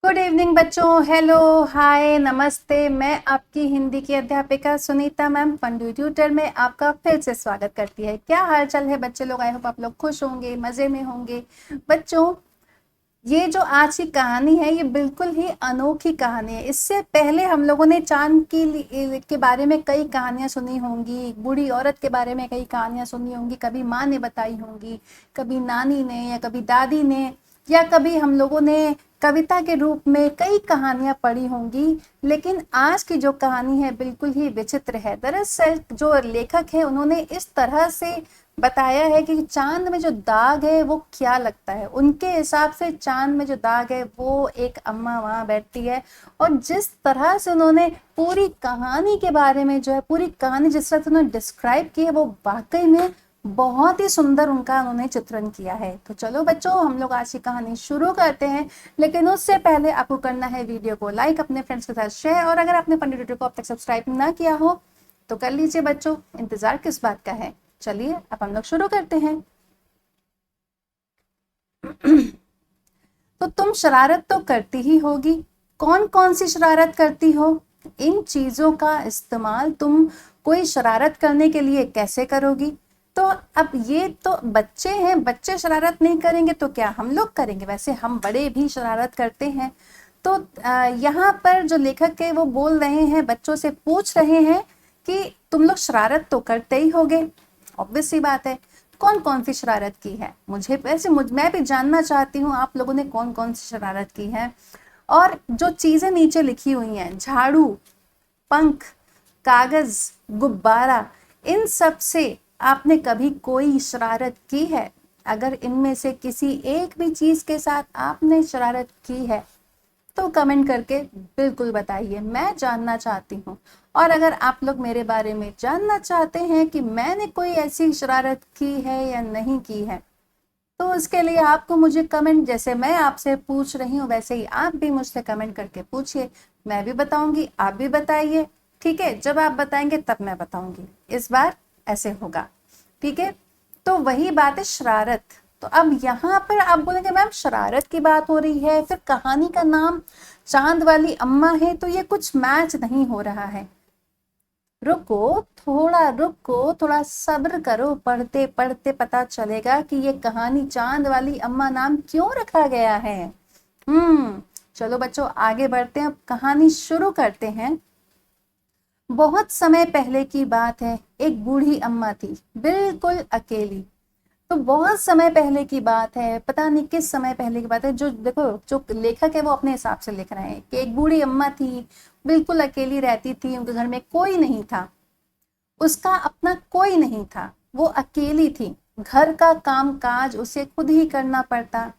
Good evening बच्चों। Hello, हाय, नमस्ते। मैं आपकी हिंदी की अध्यापिका सुनीता मैम फंडू ट्यूटर में आपका फिर से स्वागत करती है। क्या हाल चाल है बच्चे लोग? आई होप आप लोग खुश होंगे, मज़े में होंगे। बच्चों, ये जो आज की कहानी है ये बिल्कुल ही अनोखी कहानी है। इससे पहले हम लोगों ने चांद के बारे में कई कहानियां सुनी होंगी, एक बूढ़ी औरत के बारे में कई कहानियां सुनी होंगी। कभी माँ ने बताई होंगी, कभी नानी ने, या कभी दादी ने, या कभी हम लोगों ने कविता के रूप में कई कहानियां पढ़ी होंगी। लेकिन आज की जो कहानी है बिल्कुल ही विचित्र है। दरअसल जो लेखक है उन्होंने इस तरह से बताया है कि चांद में जो दाग है वो क्या लगता है। उनके हिसाब से चांद में जो दाग है वो एक अम्मा वहां बैठती है। और जिस तरह से उन्होंने पूरी कहानी के बारे में जो है, पूरी कहानी जिस तरह से उन्होंने डिस्क्राइब की है, वो वाकई में बहुत ही सुंदर उनका उन्होंने चित्रण किया है। तो चलो बच्चों, हम लोग आज की कहानी शुरू करते हैं। लेकिन उससे पहले आपको करना है वीडियो को लाइक, अपने फ्रेंड्स के साथ शेयर, और अगर आपने पंडित ट्यूटर को अब तक सब्सक्राइब ना किया हो तो कर लीजिए बच्चों। इंतजार किस बात का है? चलिए अब हम लोग शुरू करते हैं। तो तुम शरारत तो करती ही होगी। कौन कौन सी शरारत करती हो? इन चीजों का इस्तेमाल तुम कोई शरारत करने के लिए कैसे करोगी? तो अब ये तो बच्चे हैं, बच्चे शरारत नहीं करेंगे तो क्या हम लोग करेंगे? वैसे हम बड़े भी शरारत करते हैं। तो यहाँ पर जो लेखक है वो बोल रहे हैं, बच्चों से पूछ रहे हैं कि तुम लोग शरारत तो करते ही होगे। ऑब्वियस सी बात है। कौन कौन सी शरारत की है? मुझे वैसे मैं भी जानना चाहती हूँ आप लोगों ने कौन कौन सी शरारत की है। और जो चीजें नीचे लिखी हुई हैं, झाड़ू, पंख, कागज, गुब्बारा, इन सब से आपने कभी कोई शरारत की है? अगर इनमें से किसी एक भी चीज के साथ आपने शरारत की है तो कमेंट करके बिल्कुल बताइए, मैं जानना चाहती हूँ। और अगर आप लोग मेरे बारे में जानना चाहते हैं कि मैंने कोई ऐसी शरारत की है या नहीं की है, तो उसके लिए आपको मुझे कमेंट, जैसे मैं आपसे पूछ रही हूँ वैसे ही आप भी मुझसे कमेंट करके पूछिए। मैं भी बताऊंगी, आप भी बताइए। ठीक है, जब आप बताएंगे तब मैं बताऊंगी। इस बार ऐसे होगा, ठीक है? तो वही बात है, शरारत। तो अब यहाँ पर आप बोलेंगे मैम शरारत की बात हो रही है, फिर कहानी का नाम चांद वाली अम्मा है, तो ये कुछ मैच नहीं हो रहा है। रुको, थोड़ा रुको, थोड़ा सब्र करो। पढ़ते पढ़ते पता चलेगा कि ये कहानी चांद वाली अम्मा नाम क्यों रखा गया है। चलो बच्चों आगे बढ़ते हैं, अब कहानी शुरू करते हैं। बहुत समय पहले की बात है, एक बूढ़ी अम्मा थी, बिल्कुल अकेली। तो बहुत समय पहले की बात है, पता नहीं किस समय पहले की बात है। जो देखो, जो लेखक है वो अपने हिसाब से लिख रहे हैं कि एक बूढ़ी अम्मा थी, बिल्कुल अकेली रहती थी, उनके घर में कोई नहीं था, उसका अपना कोई नहीं था, वो अकेली थी। घर का काम काज उसे खुद ही करना पड़ता।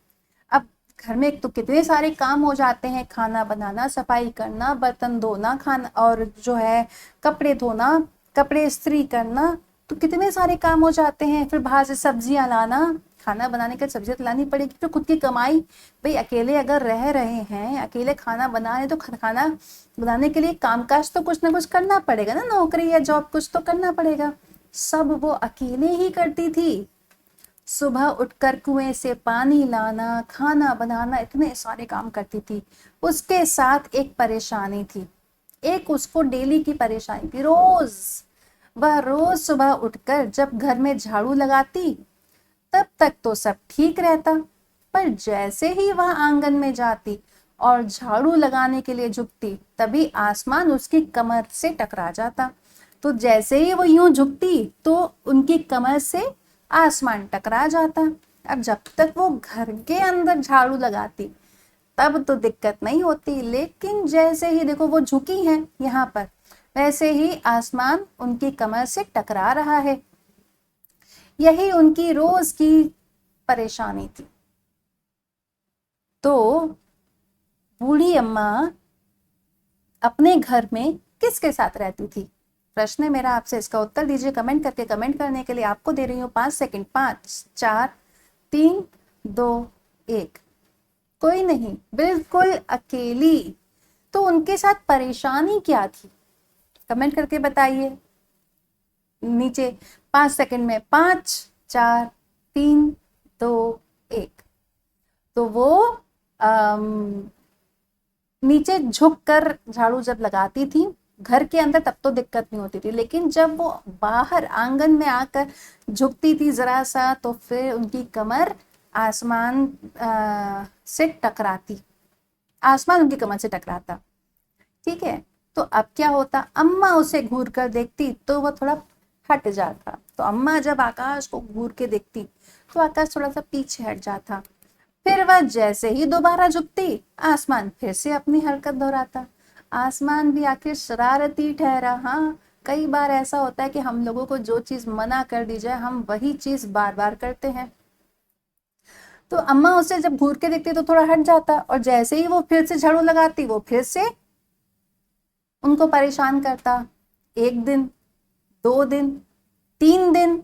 अब घर में तो कितने सारे काम हो जाते हैं, खाना बनाना, सफाई करना, बर्तन धोना, खाना, और जो है कपड़े धोना, कपड़े इस्त्री करना, तो कितने सारे काम हो जाते हैं। फिर बाहर से सब्जियां लाना, खाना बनाने का सब्जियां तो लानी पड़ेगी, फिर खुद की कमाई। भाई अकेले अगर रह रहे हैं, अकेले खाना बना रहे, तो खाना बनाने के लिए कामकाज तो कुछ ना कुछ करना पड़ेगा ना, नौकरी या जॉब कुछ तो करना पड़ेगा। सब वो अकेले ही करती थी। सुबह उठकर कुएं से पानी लाना, खाना बनाना, इतने सारे काम करती थी। उसके साथ एक परेशानी थी, एक उसको डेली की परेशानी थी। रोज वह रोज सुबह उठकर जब घर में झाड़ू लगाती तब तक तो सब ठीक रहता, पर जैसे ही वह आंगन में जाती और झाड़ू लगाने के लिए झुकती तभी आसमान उसकी कमर से टकरा जाता। तो जैसे ही वो यूं झुकती तो उनकी कमर से आसमान टकरा जाता। अब जब तक वो घर के अंदर झाड़ू लगाती तब तो दिक्कत नहीं होती, लेकिन जैसे ही देखो वो झुकी हैं यहाँ पर, वैसे ही आसमान उनकी कमर से टकरा रहा है। यही उनकी रोज की परेशानी थी। तो बूढ़ी अम्मा अपने घर में किसके साथ रहती थी? प्रश्न है मेरा आपसे, इसका उत्तर दीजिए कमेंट करके। कमेंट करने के लिए आपको दे रही हूँ 5 सेकंड। 5, 4, 3, 2, 1। कोई नहीं, बिल्कुल अकेली। तो उनके साथ परेशानी क्या थी? कमेंट करके बताइए नीचे। 5 सेकंड में 5, 4, 3, 2, 1। तो वो नीचे झुक कर झाड़ू जब लगाती थी घर के अंदर तब तो दिक्कत नहीं होती थी, लेकिन जब वो बाहर आंगन में आकर झुकती थी जरा सा तो फिर उनकी कमर आसमान से टकराती, आसमान उनकी कमर से टकराता। ठीक है, तो अब क्या होता, अम्मा उसे घूर कर देखती तो वह थोड़ा हट जाता। तो अम्मा जब आकाश को घूर के देखती तो आकाश थोड़ा सा पीछे हट जाता। फिर वह जैसे ही दोबारा झुकती आसमान फिर से अपनी हरकत दोहराता। आसमान भी आखिर शरारती ठहरा। हाँ, कई बार ऐसा होता है कि हम लोगों को जो चीज मना कर दी जाए हम वही चीज बार बार करते हैं। तो अम्मा उसे जब घूर के देखती तो थोड़ा हट जाता, और जैसे ही वो फिर से झाड़ू लगाती वो फिर से उनको परेशान करता। 1 दिन, 2 दिन, 3 दिन,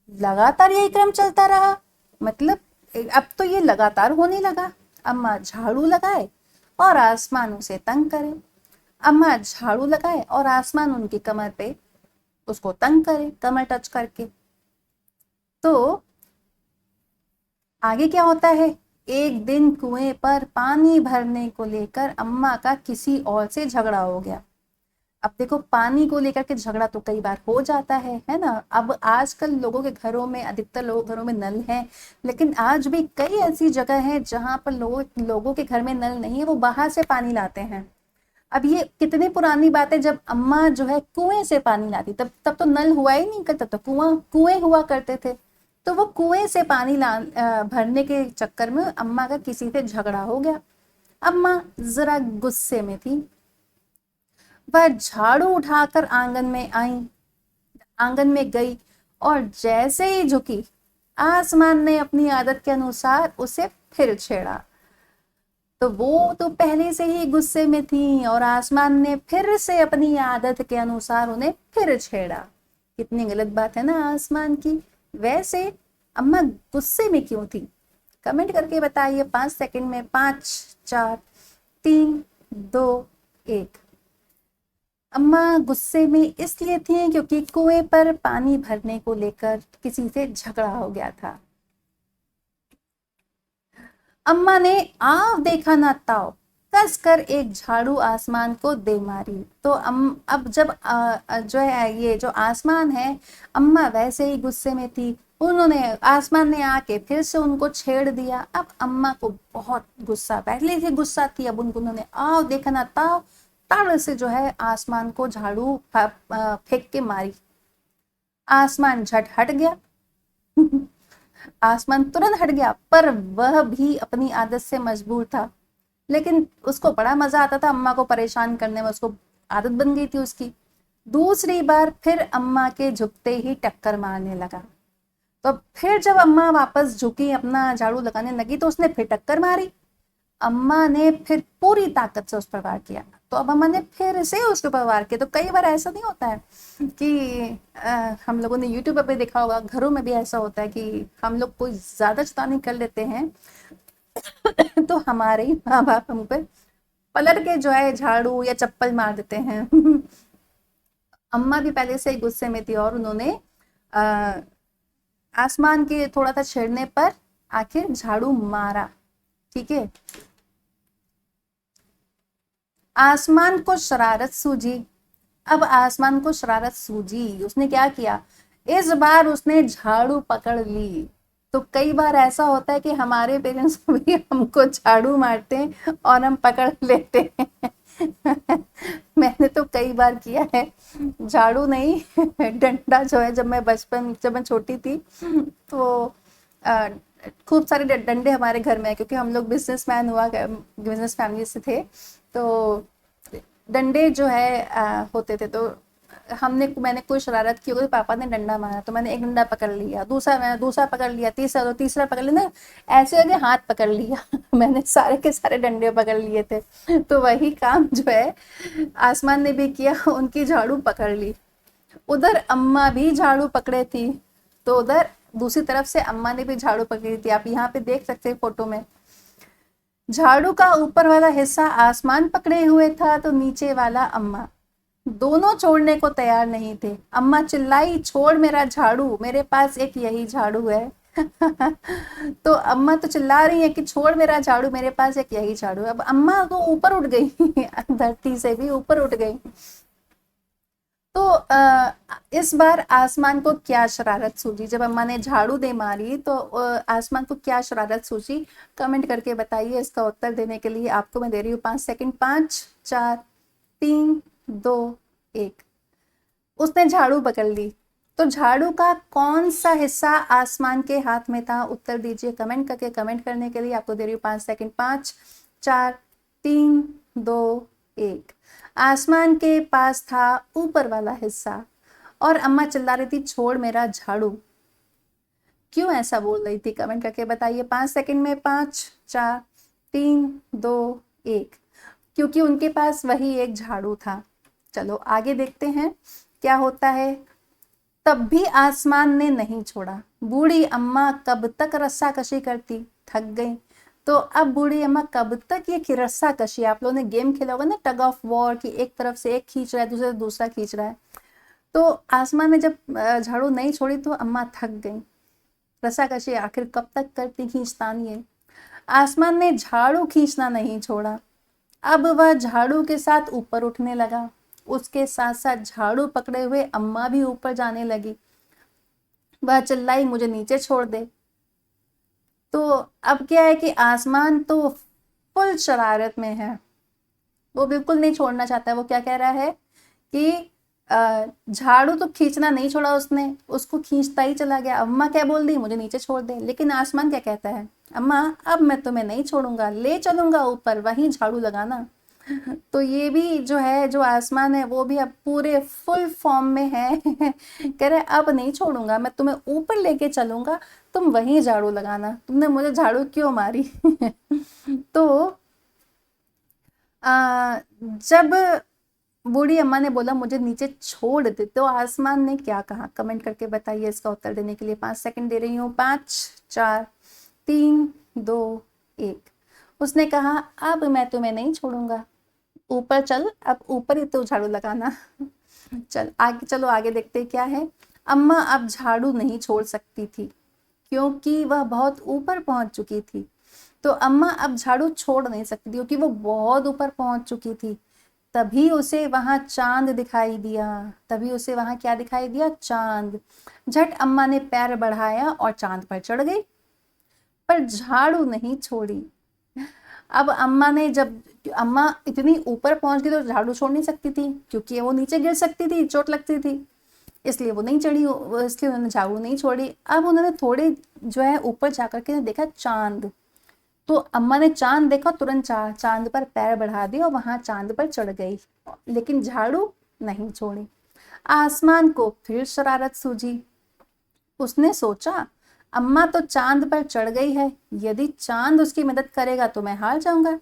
लगातार यही क्रम चलता रहा। मतलब अब तो ये लगातार होने लगा। अम्मा झाड़ू लगाए और आसमान उसे तंग करे, अम्मा झाड़ू लगाए और आसमान उनकी कमर पे उसको तंग करे कमर टच करके। तो आगे क्या होता है, एक दिन कुएं पर पानी भरने को लेकर अम्मा का किसी और से झगड़ा हो गया। अब देखो, पानी को लेकर के झगड़ा तो कई बार हो जाता है ना। अब आजकल लोगों के घरों में, अधिकतर लोगों के घरों में नल है, लेकिन आज भी कई ऐसी जगह है जहां पर लोगों के घर में नल नहीं है, वो बाहर से पानी लाते हैं। अब ये कितनी पुरानी बात है, जब अम्मा जो है कुएं से पानी लाती, तब तो नल हुआ ही नहीं करता, तो कुएं हुआ करते थे। तो वो कुएं से पानी भरने के चक्कर में अम्मा का किसी से झगड़ा हो गया। अम्मा जरा गुस्से में थी, वह झाड़ू उठाकर आंगन में गई और जैसे ही झुकी आसमान ने अपनी आदत के अनुसार उसे फिर छेड़ा। तो वो तो पहले से ही गुस्से में थी और आसमान ने फिर से अपनी आदत के अनुसार उन्हें फिर छेड़ा। कितनी गलत बात है ना आसमान की। वैसे अम्मा गुस्से में क्यों थी, कमेंट करके बताइए 5 सेकंड में। 5, 4, 3, 2, 1। अम्मा गुस्से में इसलिए थी क्योंकि कुएं पर पानी भरने को लेकर किसी से झगड़ा हो गया था। अम्मा ने आव देखा ना ताव कस कर एक झाड़ू आसमान को दे मारी। तो अब जब जो है ये जो आसमान है, अम्मा वैसे ही गुस्से में थी, आसमान ने आके फिर से उनको छेड़ दिया। अब अम्मा को बहुत गुस्सा, पहले से गुस्सा थी, अब उन्होंने आव देखा ना ताव तड़ से जो है आसमान को झाड़ू फेंक के मारी। आसमान झट हट गया आसमान तुरंत हट गया, पर वह भी अपनी आदत से मजबूर था। लेकिन उसको बड़ा मजा आता था अम्मा को परेशान करने में, उसको आदत बन गई थी उसकी। दूसरी बार फिर अम्मा के झुकते ही टक्कर मारने लगा। तो फिर जब अम्मा वापस झुकी, अपना झाड़ू लगाने लगी, तो उसने फिर टक्कर मारी। अम्मा ने फिर पूरी ताकत से उस पर वार किया, तो अब अम्मा ने फिर से उसके ऊपर वार किया। तो कई बार ऐसा नहीं होता है कि हम लोगों ने यूट्यूब पे देखा होगा, घरों में भी ऐसा होता है कि हम लोग कोई ज्यादा शैतानी कर लेते हैं तो हमारे ही माँ बाप हम पे पलट के जो है झाड़ू या चप्पल मार देते हैं अम्मा भी पहले से ही गुस्से में थी और उन्होंने आसमान के थोड़ा सा छेड़ने पर आखिर झाड़ू मारा। ठीक है, आसमान को शरारत सूझी। अब आसमान को शरारत सूझी, उसने क्या किया, इस बार उसने झाड़ू पकड़ ली। तो कई बार ऐसा होता है कि हमारे पेरेंट्स भी हमको झाड़ू मारते हैं और हम पकड़ लेते हैं मैंने तो कई बार किया है, झाड़ू नहीं डंडा जो है, जब मैं छोटी थी तो खूब सारे डंडे हमारे घर में है, क्योंकि हम लोग बिजनेस फैमिली से थे। तो डंडे जो है होते थे, तो मैंने कोई शरारत की होगी, पापा ने डंडा मारा तो मैंने एक डंडा पकड़ लिया, दूसरा पकड़ लिया, तीसरा पकड़ लिया, ऐसे आगे हाथ पकड़ लिया मैंने सारे के सारे डंडे पकड़ लिए थे। तो वही काम जो है आसमान ने भी किया, उनकी झाड़ू पकड़ ली। उधर अम्मा भी झाड़ू पकड़े थी, तो उधर दूसरी तरफ से अम्मा ने भी झाड़ू पकड़ी थी। आप यहाँ पे देख सकते हैं फोटो में, झाड़ू का ऊपर वाला हिस्सा आसमान पकड़े हुए था तो नीचे वाला अम्मा। दोनों छोड़ने को तैयार नहीं थे। अम्मा चिल्लाई, छोड़ मेरा झाड़ू, मेरे पास एक यही झाड़ू है। तो अम्मा तो चिल्ला रही है कि छोड़ मेरा झाड़ू, मेरे पास एक यही झाड़ू है। अब अम्मा तो ऊपर उठ गई धरती से भी ऊपर उठ गई। तो इस बार आसमान को क्या शरारत सूझी, जब अम्मा ने झाड़ू दे मारी तो आसमान को क्या शरारत सूझी, कमेंट करके बताइए। इसका उत्तर देने के लिए आपको मैं दे रही हूँ 5 सेकंड। 5, 4, 3, 2, 1। उसने झाड़ू पकड़ ली। तो झाड़ू का कौन सा हिस्सा आसमान के हाथ में था, उत्तर दीजिए कमेंट करके। कमेंट करने के लिए आपको दे रही हूँ 5 सेकंड। 5, 4, 3, 2, 1। आसमान के पास था ऊपर वाला हिस्सा और अम्मा चिल्ला रही थी छोड़ मेरा झाड़ू। क्यों ऐसा बोल रही थी, कमेंट करके बताइए 5 सेकंड में। 5, 4, 3, 2, 1। क्योंकि उनके पास वही एक झाड़ू था। चलो आगे देखते हैं क्या होता है। तब भी आसमान ने नहीं छोड़ा। बूढ़ी अम्मा कब तक रस्साकशी करती, थक गई। तो अब बूढ़ी अम्मा कब तक ये रस्साकशी, आप लोगों ने गेम खेला होगा ना, टग ऑफ वॉर, की एक तरफ से एक खींच रहा है, दूसरे से दूसरा खींच रहा है। तो आसमान ने जब झाड़ू नहीं छोड़ी तो अम्मा थक गई। रस्साकशी आखिर कब तक करती, खींचतानी है। आसमान ने झाड़ू खींचना नहीं छोड़ा। अब वह झाड़ू के साथ ऊपर उठने लगा। उसके साथ साथ झाड़ू पकड़े हुए अम्मा भी ऊपर जाने लगी। वह चिल्लाई मुझे नीचे छोड़ दे। तो अब क्या है कि आसमान तो फुल शरारत में है, वो बिल्कुल नहीं छोड़ना चाहता है। वो क्या कह रहा है कि झाड़ू तो खींचना नहीं छोड़ा उसने, उसको खींचता ही चला गया। अम्मा क्या बोल दी, मुझे नीचे छोड़ दे। लेकिन आसमान क्या कहता है, अम्मा अब मैं तुम्हें नहीं छोड़ूंगा, ले चलूंगा ऊपर, वहीं झाड़ू लगाना। तो ये भी जो है, जो आसमान है वो भी अब पूरे फुल फॉर्म में है कह रहे अब नहीं छोड़ूंगा, मैं तुम्हें ऊपर लेके चलूंगा, तुम वहीं झाड़ू लगाना, तुमने मुझे झाड़ू क्यों मारी तो जब बूढ़ी अम्मा ने बोला मुझे नीचे छोड़ दे, तो आसमान ने क्या कहा, कमेंट करके बताइए। इसका उत्तर देने के लिए 5 सेकंड दे रही हूँ। 5, 4, 3, 2, 1। उसने कहा अब मैं तुम्हें नहीं छोड़ूंगा, ऊपर चल, अब ऊपर ही तो झाड़ू लगाना चल आगे, चलो आगे देखते क्या है। अम्मा अब झाड़ू नहीं छोड़ सकती थी क्योंकि वह बहुत ऊपर पहुंच चुकी थी। तो अम्मा अब झाड़ू छोड़ नहीं सकती थी क्योंकि वो बहुत ऊपर पहुंच चुकी थी। तभी उसे वहां चांद दिखाई दिया। तभी उसे वहां क्या दिखाई दिया, चांद। झट अम्मा ने पैर बढ़ाया और चांद पर चढ़ गई, पर झाड़ू नहीं छोड़ी। अब अम्मा ने, जब अम्मा इतनी ऊपर पहुंच गई तो झाड़ू छोड़ नहीं सकती थी क्योंकि वो नीचे गिर सकती थी, चोट लगती थी, इसलिए वो नहीं चढ़ी, इसलिए उन्होंने झाड़ू नहीं छोड़ी। अब उन्होंने थोड़े जो है ऊपर जाकर के देखा चांद। तो अम्मा ने चांद देखा, तुरंत चांद पर पैर बढ़ा दिया और वहां चांद पर चढ़ गई, लेकिन झाड़ू नहीं छोड़ी। आसमान को फिर शरारत सूझी। उसने सोचा अम्मा तो चांद पर चढ़ गई है, यदि चांद उसकी मदद करेगा तो मैं हार जाऊंगा,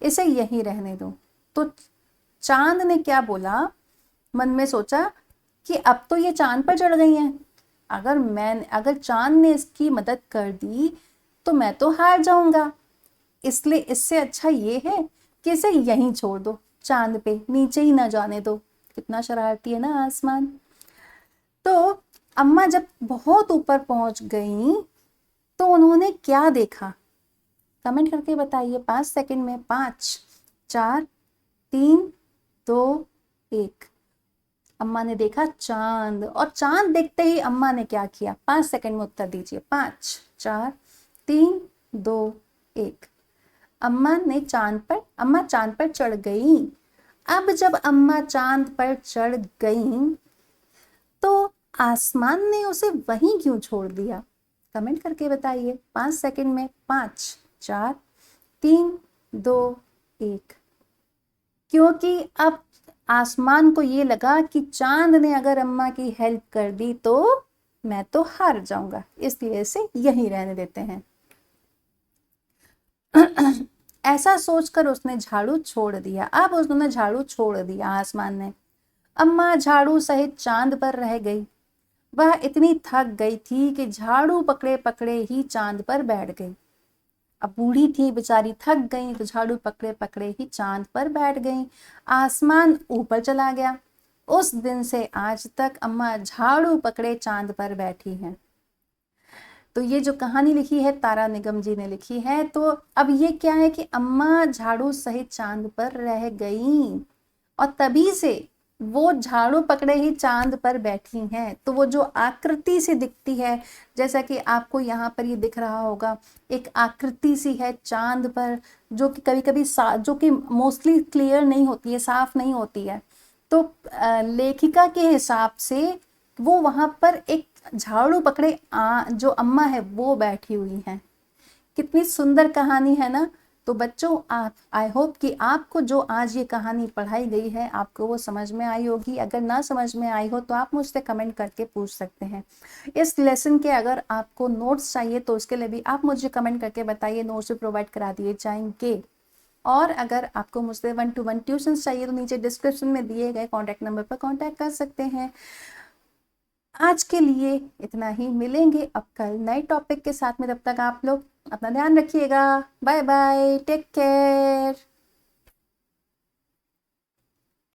इसे यहीं रहने दो। तो चांद ने क्या बोला, मन में सोचा कि अब तो ये चांद पर चढ़ गई हैं, अगर चांद ने इसकी मदद कर दी तो मैं तो हार जाऊंगा, इसलिए इससे अच्छा ये है कि इसे यहीं छोड़ दो, चांद पे नीचे ही ना जाने दो। कितना शरारती है ना आसमान। तो अम्मा जब बहुत ऊपर पहुंच गई तो उन्होंने क्या देखा, कमेंट करके बताइए 5 सेकंड में। 5, 4, 3, 2, 1। अम्मा ने देखा चांद, और चांद देखते ही अम्मा ने क्या किया, 5 सेकंड में उत्तर दीजिए। 5, 4, 3, 2, 1। अम्मा चांद पर चढ़ गई। अब जब अम्मा चांद पर चढ़ गई तो आसमान ने उसे वहीं क्यों छोड़ दिया, कमेंट करके बताइए 5 सेकंड में। 5, 4, 3, 2, 1। क्योंकि अब आसमान को ये लगा कि चांद ने अगर अम्मा की हेल्प कर दी तो मैं तो हार जाऊंगा, इसलिए इसे यहीं रहने देते हैं ऐसा सोचकर उसने झाड़ू छोड़ दिया। अब उसने झाड़ू छोड़ दिया आसमान ने। अम्मा झाड़ू सहित चांद पर रह गई। वह इतनी थक गई थी कि झाड़ू पकड़े पकड़े ही चांद पर बैठ गई। अब बूढ़ी थी बेचारी, थक गई तो झाड़ू पकड़े पकड़े ही चांद पर बैठ गई। आसमान ऊपर चला गया। उस दिन से आज तक अम्मा झाड़ू पकड़े चांद पर बैठी हैं। तो ये जो कहानी लिखी है तारा निगम जी ने लिखी है। तो अब ये क्या है कि अम्मा झाड़ू सहित चांद पर रह गई और तभी से वो झाड़ू पकड़े ही चांद पर बैठी हैं। तो वो जो आकृति से दिखती है, जैसा कि आपको यहाँ पर ये दिख रहा होगा, एक आकृति सी है चांद पर, जो कि कभी कभी जो कि मोस्टली क्लियर नहीं होती है, साफ नहीं होती है। तो लेखिका के हिसाब से वो वहां पर एक झाड़ू पकड़े जो अम्मा है वो बैठी हुई हैं। कितनी सुंदर कहानी है ना। तो बच्चों, आप आई होप कि आपको जो आज ये कहानी पढ़ाई गई है आपको वो समझ में आई होगी। अगर ना समझ में आई हो तो आप मुझसे कमेंट करके पूछ सकते हैं। इस लेसन के अगर आपको नोट्स चाहिए तो उसके लिए भी आप मुझे कमेंट करके बताइए, नोट्स भी प्रोवाइड करा दिए जाएंगे। और अगर आपको मुझसे 1-to-1 ट्यूशंस चाहिए तो नीचे डिस्क्रिप्शन में दिए गए कॉन्टैक्ट नंबर पर कॉन्टैक्ट कर सकते हैं। आज के लिए इतना ही, मिलेंगे अब कल नए टॉपिक के साथ में। तब तक आप लोग अपना ध्यान रखिएगा। Bye bye, take care.